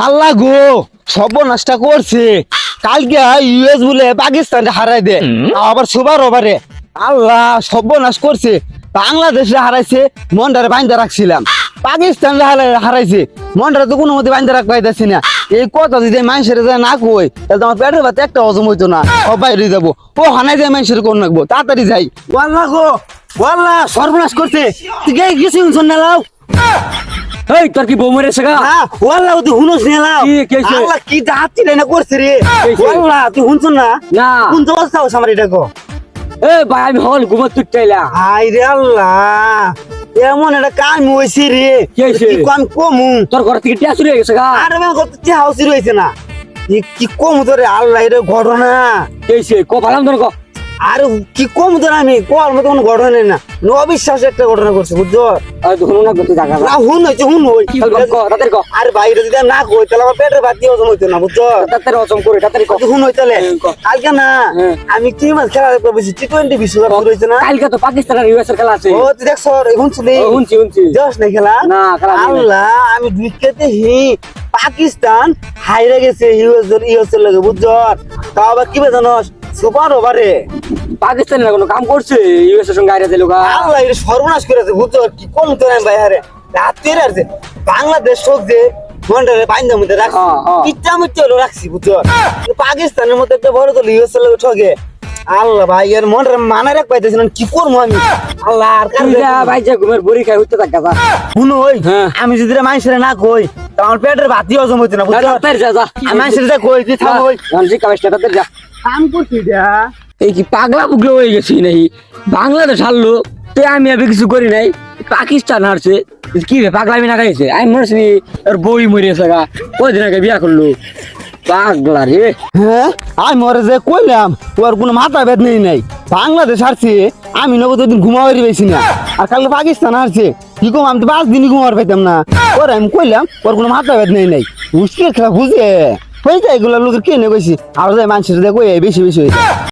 আল্লাহ গো সর্বনাশটা করছে। কালকে ইউএস বলে পাকিস্তান হারাই দে, আবার সুবার ওভারে আল্লাহ সর্বনাশ করছে। বাংলাদেশে হারাইছে, মনটারে বাইন্দা রাখছিলাম। পাকিস্তান হারাইছে, মনটারে তো কোনো মতে বাইন্দা রাখ পাইতেছি না। এই কথা যদি মানুষের না কই তাহলে তো আমার পেটের ভাত একটা হজম হইতো না, সব বাইরে যাবো। ও হানাই যায় মানুষের কোন রাখবো, তাড়াতাড়ি যাই। ওয়াল্লাহ গো ওয়াল্লাহ সর্বনাশ করছে। তুই গেছি শুন না লাও। এই তোর কি বউ মরেছে গা? ওয়াল্লাহ তুই হুনস নিলাম। কি হইছে? আল্লাহ কি দাঁতি না করছে রে। হইছে? ওয়াল্লাহ তুই হুনছ না? না। কোন অবস্থা হচ্ছে আমার এটা গো? এ ভাই আমি হল ঘুমত তুটাইলাম। হাই রে আল্লাহ, এমন একটা কাম হইছে রে। কি হইছে? কি কাম কমু? তোর ঘর থেকে টিয়া চুরি হয়ে গেছে গা? আরে আমি কত কি হাউসি রইছে না। কি কমু তোরে আল্লাহ এর ঘটনা। কি হইছে? কো ভালাম তোর কো। আর কি কমু তোর আমি কোয়ার মতো কোনো ঘটনা নেই না। অবিশ্বাস একটা ঘটনা করছে বুঝছো? আর তো হুন না করতে জায়গা না। না হুন হইছে হুন হই। কো তাদের কো। আর বাইরে যদি আমি না কই তাহলে আমার পেটের ভাত দিয়ে হজম হইতো না বুঝছো? তাদের অসম করে তাদের কো। হুন হইতালে কো। কালকে না আমি কি মাছ খেলা দেখতে বসে টি20 বিশ্বকাপ শুরু হইছে না। কালকে তো পাকিস্তান আর ইউএস এর খেলা আছে। ও তুই দেখছ এখন শুনি ও শুনছি। যাস না খেলা? না খেলা নেই। আল্লাহ আমি দুইটাতে পাকিস্তান হাইরে গেছে ইউএস এর লগে বুঝছ? তাও আবার কি জানোস সুপার ওভারে পাকিস্তান না কোনো কাম করছে ইউএস এর সঙ্গে আইরা দিল গা। আল্লাহ এটা সর্বনাশ করেছে বুঝছ? কি কম তো নাই ভাই হারে রাতের আর যে বাংলাদেশ হোক যে মন্ডলে বাইন্দা মধ্যে রাখছি ইচ্ছা মধ্যে হলো রাখছি বুঝছ? কিন্তু পাকিস্তানের মধ্যে একটা বড় দল ইউএস এর লগে ঠকে। আল্লাহ ভাই এর মন মানায় রাখ পাইতেছি না, কি করবো আমি? আল্লাহ আর কার তুই যা ভাই যা ঘুমের বড়ি খাই উঠতে থাকা যা। শুনো ওই হ্যাঁ। আমি যদি মানুষের না কই তো আমার পেটের ভাতই হজম হইতো না বুঝছো? তাদের যা যা। আমি মানুষের যা কই তুই থাম ওই গানজি কামাইছ তাদের যা। কাম করছি যা। এই কি পাগলা পুগলা হয়ে গেছি নাই? বাংলাদেশ হারলো তো আমি আর কিছু করি নাই, পাকিস্তান হারছে কি রে পাগলামি না খাইছে? আমি মরছি আর বই মরিয়েছে গা, কয়দিন আগে বিয়া করলো। পাগলা রে। হ্যাঁ আমি মরে যে কইলাম ওর কোনো মাথা বেদ নেই নাই। বাংলাদেশ হারছে, আমি নগদিন ঘুমাবারি পাইছি না। আর কালকে পাকিস্তান হারছে, কি কম আমি তো 5 দিনই ঘুমাবার পাইতাম না। ওর আমি কইলাম ওর কোনো মাথা বেদ নেই নাই। বুঝতে খেলা বুঝে হয়ে যায় এগুলো লোকের কেনে কইছি আর যায় মানুষের দেখো বেশি বেশি হয়েছে।